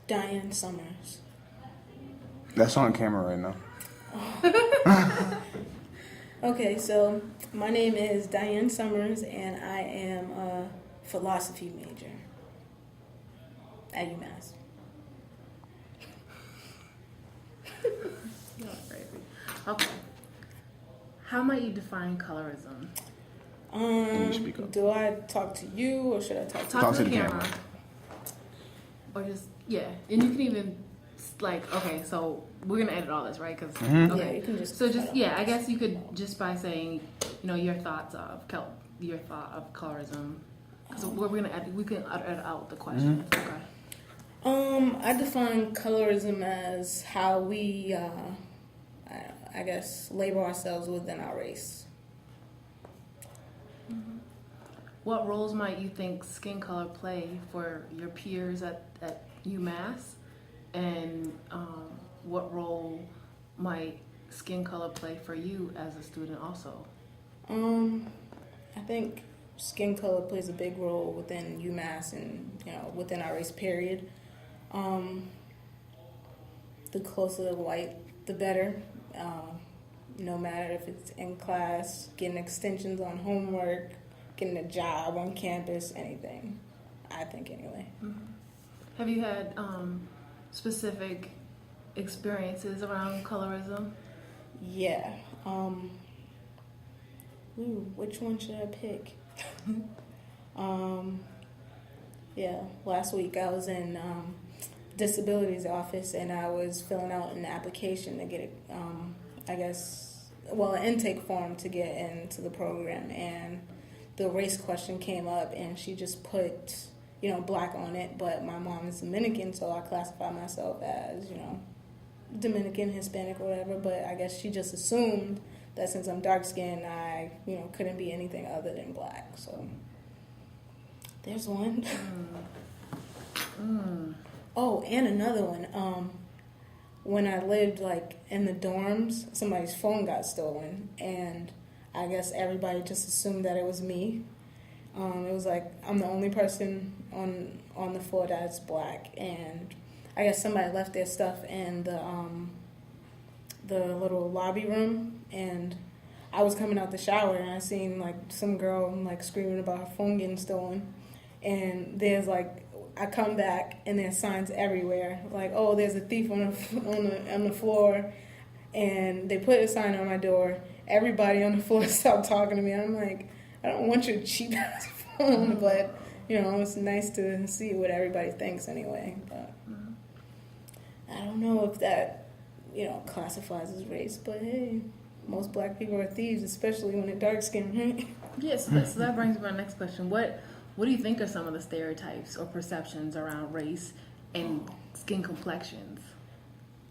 Diane Summers. That's on camera right now. Okay, so my name is Diane Summers, and I am a philosophy major at UMass. You're crazy. Okay. How might you define colorism? Speak up. Do I talk to you or should I talk to Talk to the camera. Or just, yeah. And you can even, okay, so we're going to edit all this, right? Cause, Yeah, okay. you can just. So just, yeah, I guess you could just by saying, your thoughts of colorism. Because we're going to edit, we can edit out the question. Okay. I define colorism as how we, I guess, label ourselves within our race. What roles might you think skin color play for your peers at UMass? And what role might skin color play for you as a student also? I think skin color plays a big role within UMass and, within our race, period. The closer to white, the better. No matter if it's in class, getting extensions on homework, getting a job on campus, anything. I think anyway. Mm-hmm. Have you had specific experiences around colorism? Yeah. Which one should I pick? Yeah, last week I was in disabilities office and I was filling out an application to get an intake form to get into the program, and the race question came up and she just put, black on it, but my mom is Dominican, so I classify myself as, Dominican, Hispanic, or whatever, but I guess she just assumed that since I'm dark-skinned, I, couldn't be anything other than black, so there's one. Oh, and another one. When I lived, in the dorms, somebody's phone got stolen, and I guess everybody just assumed that it was me. It was I'm the only person on the floor that's black, and I guess somebody left their stuff in the little lobby room, and I was coming out the shower, and I seen, some girl, screaming about her phone getting stolen, and there's, I come back and there's signs everywhere, oh, there's a thief on the floor, and they put a sign on my door. Everybody on the floor stopped talking to me. I'm like, I don't want your cheap ass phone, but it's nice to see what everybody thinks anyway. But I don't know if that classifies as race, but hey, most black people are thieves, especially when they're dark skinned, right? Yes, so that brings me to my next question. What do you think are some of the stereotypes or perceptions around race and skin complexions?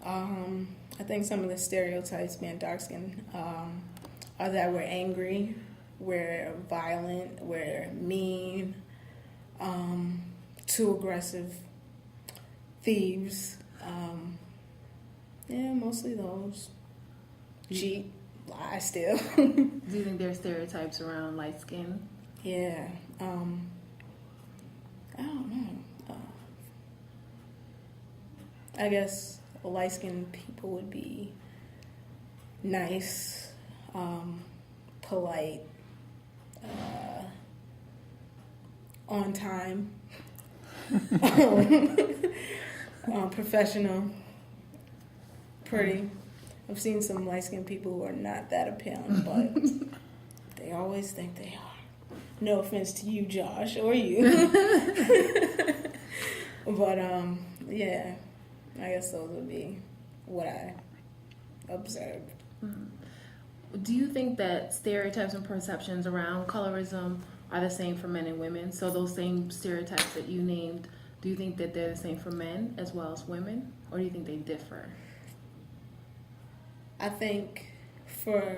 I think some of the stereotypes being dark-skinned are that we're angry, we're violent, we're mean, too aggressive, thieves. Yeah, mostly those. Cheat, lie still. Do you think there are stereotypes around light skin? Yeah. I don't know. I guess light-skinned people would be nice, polite, on time, professional, pretty. I've seen some light-skinned people who are not that appealing, but they always think they are. No offense to you, Josh, or you. But, yeah, I guess those would be what I observed. Do you think that stereotypes and perceptions around colorism are the same for men and women? So those same stereotypes that you named, do you think that they're the same for men as well as women? Or do you think they differ? I think for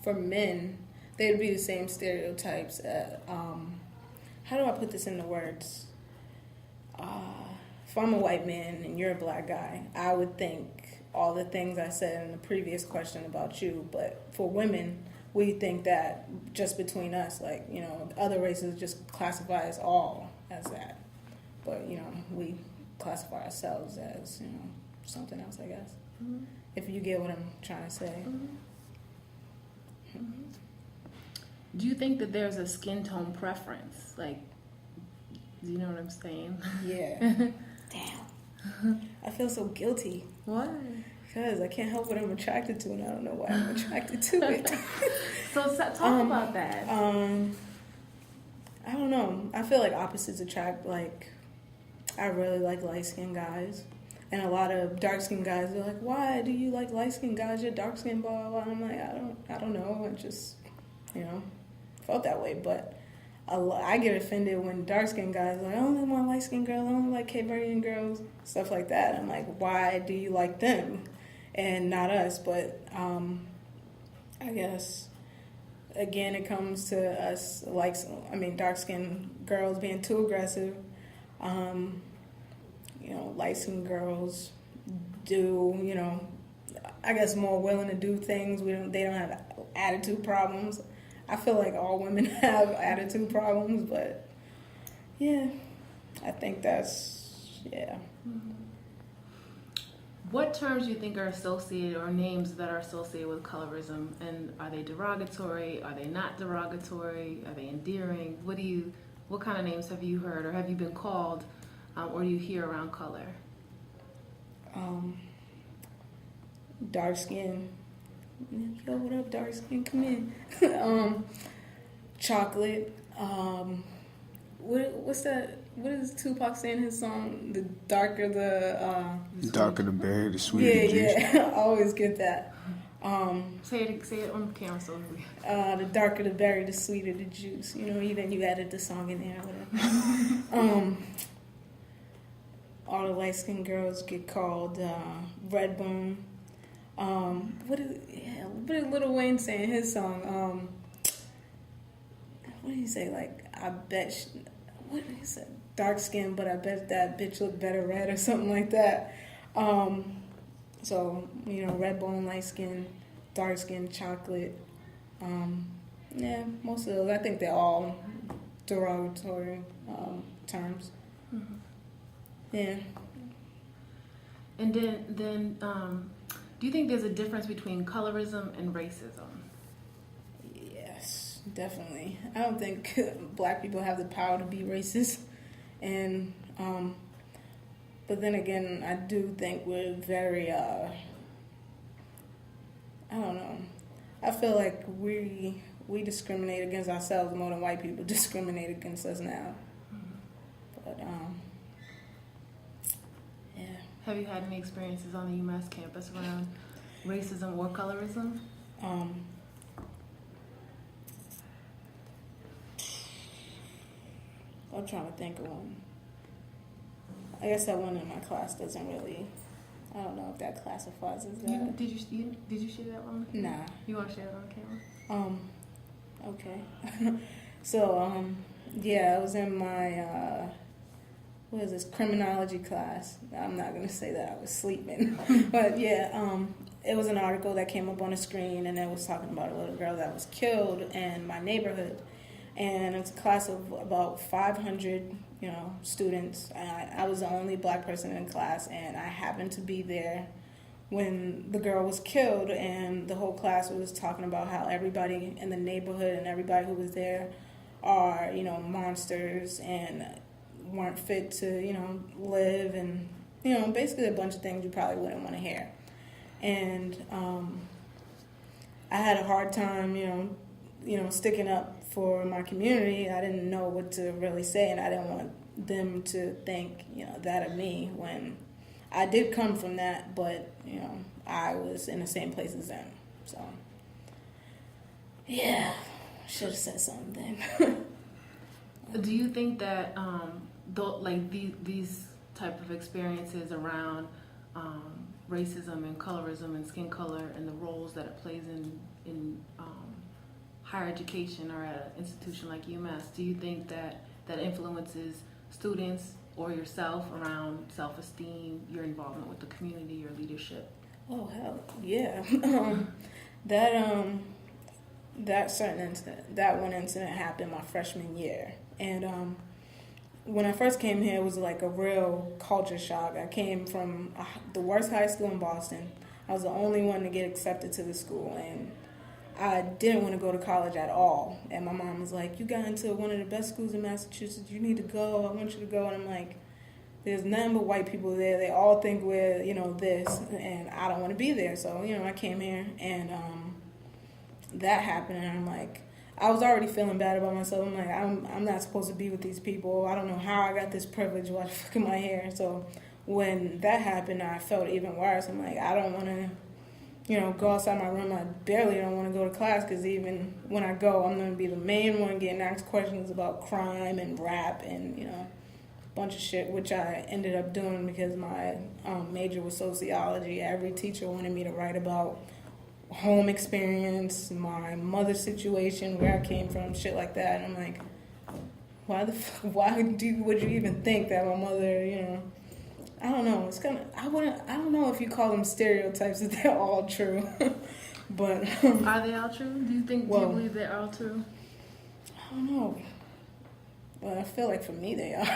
men, they'd be the same stereotypes. How do I put this into words? If I'm a white man and you're a black guy, I would think all the things I said in the previous question about you. But for women, we think that just between us, other races just classify us all as that. But, we classify ourselves as, something else, I guess. Mm-hmm. If you get what I'm trying to say. Mm-hmm. Do you think that there's a skin tone preference? Like, do you know what I'm saying? Yeah. Damn. I feel so guilty. Why? Because I can't help what I'm attracted to, and I don't know why I'm attracted to it. So talk about that. I don't know. I feel like opposites attract. Like, I really like light-skinned guys. And a lot of dark-skinned guys are like, why do you like light-skinned guys? You're dark-skinned, blah, blah, blah. And I'm like, I don't know. I just, felt that way. But I get offended when dark-skinned guys are like, I only want light-skinned girls, I only like Cape Verdean girls, stuff like that. I'm like, why do you like them and not us? But I guess, again, it comes to us, dark-skinned girls being too aggressive. Light-skinned girls do, I guess more willing to do things. They don't have attitude problems. I feel like all women have attitude problems, but yeah, I think that's, yeah. Mm-hmm. What terms do you think are associated, or names that are associated with colorism, and are they derogatory? Are they not derogatory? Are they endearing? What kind of names have you heard, or have you been called, or do you hear around color? Dark skin. Yo, what up, dark skin? Come in. Chocolate. What's that? What is Tupac saying in his song? The darker the darker the berry, the sweeter the juice. Yeah. I always get that. Say it on camera, so the darker the berry, the sweeter the juice. Even you added the song in there, whatever. All the light skinned girls get called red bone. What did Lil Wayne say in his song? What did he say? Like, I bet. What did he say? Dark skin, but I bet that bitch look better red or something like that. So red bone, light skin, dark skin, chocolate. Yeah, most of those. I think they're all derogatory terms. Mm-hmm. Yeah. And then do you think there's a difference between colorism and racism? Yes, definitely. I don't think black people have the power to be racist, and but then again, I do think we're very I don't know. I feel like we discriminate against ourselves more than white people discriminate against us now. But yeah. Have you had any experiences on the UMass campus around racism or colorism? I'm trying to think of one. I guess that one in my class doesn't really. I don't know if that classifies as that. Did you share that one? Nah. You want to share it on camera? Okay. So yeah, I was in my what is this, criminology class. I'm not gonna say that I was sleeping, but yeah, it was an article that came up on the screen, and it was talking about a little girl that was killed in my neighborhood, and it's a class of about 500, students. I was the only black person in class, and I happened to be there when the girl was killed, and the whole class was talking about how everybody in the neighborhood and everybody who was there are, monsters and weren't fit to, live, and, basically a bunch of things you probably wouldn't want to hear. And I had a hard time, sticking up for my community. I didn't know what to really say, and I didn't want them to think, that of me when I did come from that, but, I was in the same place as them. So, yeah, should have said something then. Do you think that, these type of experiences around racism and colorism and skin color and the roles that it plays in higher education or at an institution like UMass, do you think that influences students or yourself around self-esteem, your involvement with the community, your leadership? Oh, hell, yeah. That one incident happened my freshman year. And when I first came here, it was like a real culture shock. I came from the worst high school in Boston. I was the only one to get accepted to the school, and I didn't want to go to college at all. And my mom was like, you got into one of the best schools in Massachusetts. You need to go. I want you to go. And I'm like, there's nothing but white people there. They all think we're, this, and I don't want to be there. So, I came here, and that happened, and I'm like, I was already feeling bad about myself. I'm like, I'm not supposed to be with these people. I don't know how I got this privilege while fucking my hair. So when that happened, I felt even worse. I'm like, I don't want to, go outside my room. I barely don't want to go to class because even when I go, I'm going to be the main one getting asked questions about crime and rap and, a bunch of shit, which I ended up doing because my major was sociology. Every teacher wanted me to write about home experience, my mother's situation, where I came from, shit like that. And I'm like, would you even think that my mother, I don't know. It's kind of, I don't know if you call them stereotypes if they're all true, but are they all true? Do you believe they're all true? I don't know, but I feel like for me they are.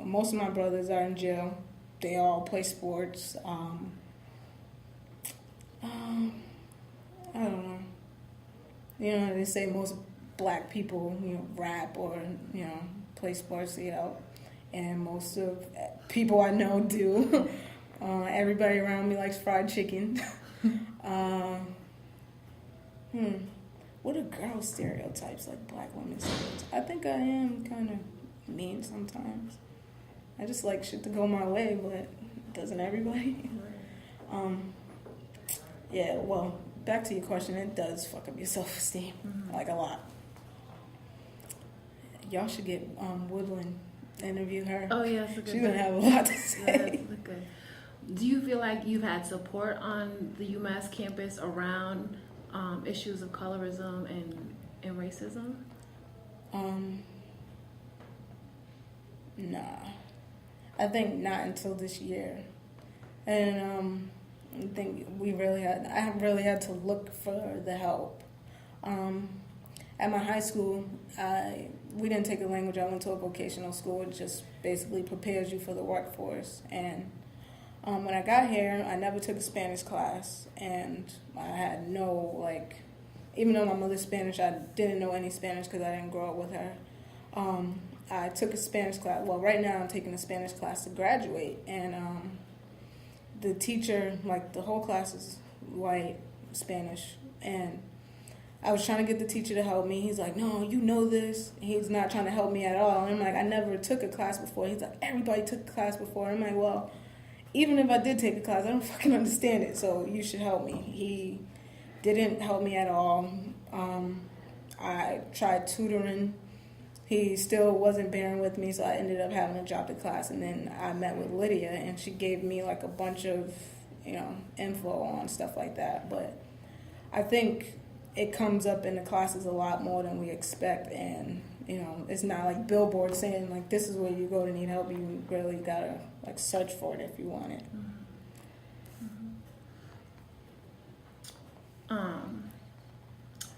Most of my brothers are in jail. They all play sports. I don't know. They say most black people, rap or, play sports, and most of people I know do. Everybody around me likes fried chicken. What are girl stereotypes, like black women stereotypes? I think I am kind of mean sometimes. I just like shit to go my way, but doesn't everybody? Yeah, well, back to your question, it does fuck up your self-esteem, like a lot. Y'all should get Woodland, interview her. Oh, yeah, that's a good She's going to have a lot to say. Yeah, that's good. Do you feel like you've had support on the UMass campus around issues of colorism and racism? Nah. I think not until this year. And I think I really had to look for the help. At my high school, we didn't take a language. I went to a vocational school. It just basically prepares you for the workforce. And when I got here, I never took a Spanish class. And I had even though my mother's Spanish, I didn't know any Spanish because I didn't grow up with her. I took a Spanish class. Well, right now I'm taking a Spanish class to graduate. And the teacher, the whole class is white, Spanish. And I was trying to get the teacher to help me. He's like, no, you know this. He's not trying to help me at all. And I'm like, I never took a class before. He's like, everybody took a class before. I'm like, well, even if I did take a class, I don't fucking understand it. So you should help me. He didn't help me at all. I tried tutoring. He still wasn't bearing with me, so I ended up having to drop the class. And then I met with Lydia, and she gave me a bunch of, info on stuff like that. But I think it comes up in the classes a lot more than we expect. And, it's not like Billboard saying, this is where you go to need help. You really gotta, search for it if you want it.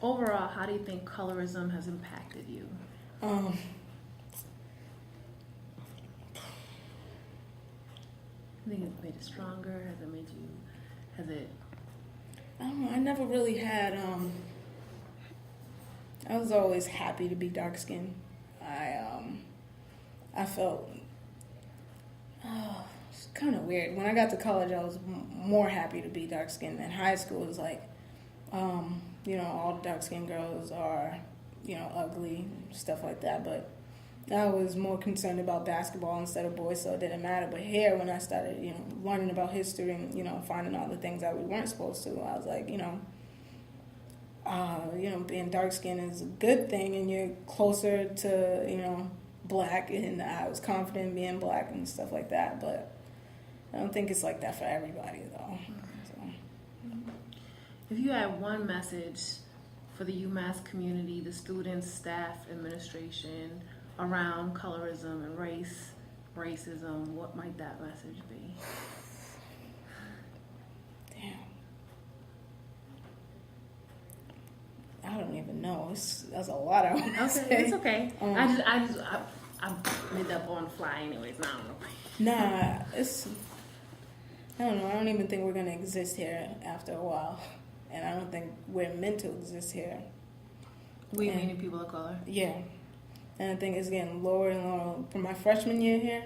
Overall, how do you think colorism has impacted you? I think it made it stronger? I don't know. I never really had, I was always happy to be dark-skinned. I felt, it's kind of weird. When I got to college, I was more happy to be dark-skinned. In high school, it was all dark-skinned girls are, ugly, stuff like that. But I was more concerned about basketball instead of boys, so it didn't matter. But here, when I started, learning about history and, finding all the things that we weren't supposed to, I was like, being dark-skinned is a good thing, and you're closer to, black, and I was confident in being black and stuff like that. But I don't think it's like that for everybody, though. So. If you had one message for the UMass community, the students, staff, administration, around colorism and racism, what might that message be? Damn. I I don't even know. That's a lot. I want to say. Okay, it's okay. I made that on the fly anyways. I don't know. Nah, I don't know. I don't even think we're gonna exist here after a while, and I don't think we're meant to exist here. We meaning people of color. Yeah, and I think it's getting lower and lower. From my freshman year here,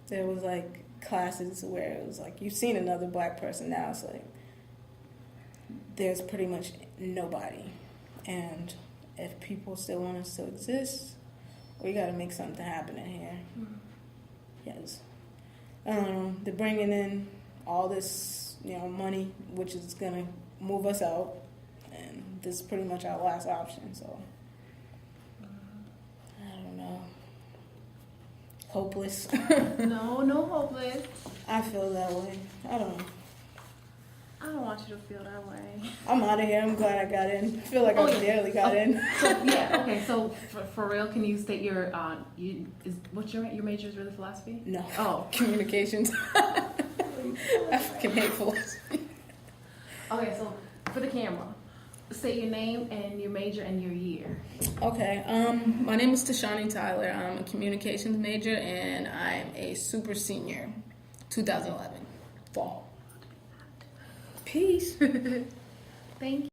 there was like classes where it was like you've seen another black person. Now it's like there's pretty much nobody, and if people still want us to exist, we got to make something happen in here. Mm-hmm. Yes, I don't know. They're bringing in all this, money, which is gonna move us out, and this is pretty much our last option. So I don't know. Hopeless. No hopeless. I feel that way. I don't know. I don't want you to feel that way. I'm out of here. I'm glad I got in. I feel like I barely got in. So for real, can you state your what's your major is really philosophy? No. Oh, Communications. I fucking hate philosophy. okay. So for the camera, say your name and your major and your year. Okay. My name is Tashani Tyler. I'm a communications major, and I'm a super senior, 2011 fall. Peace. Thank you.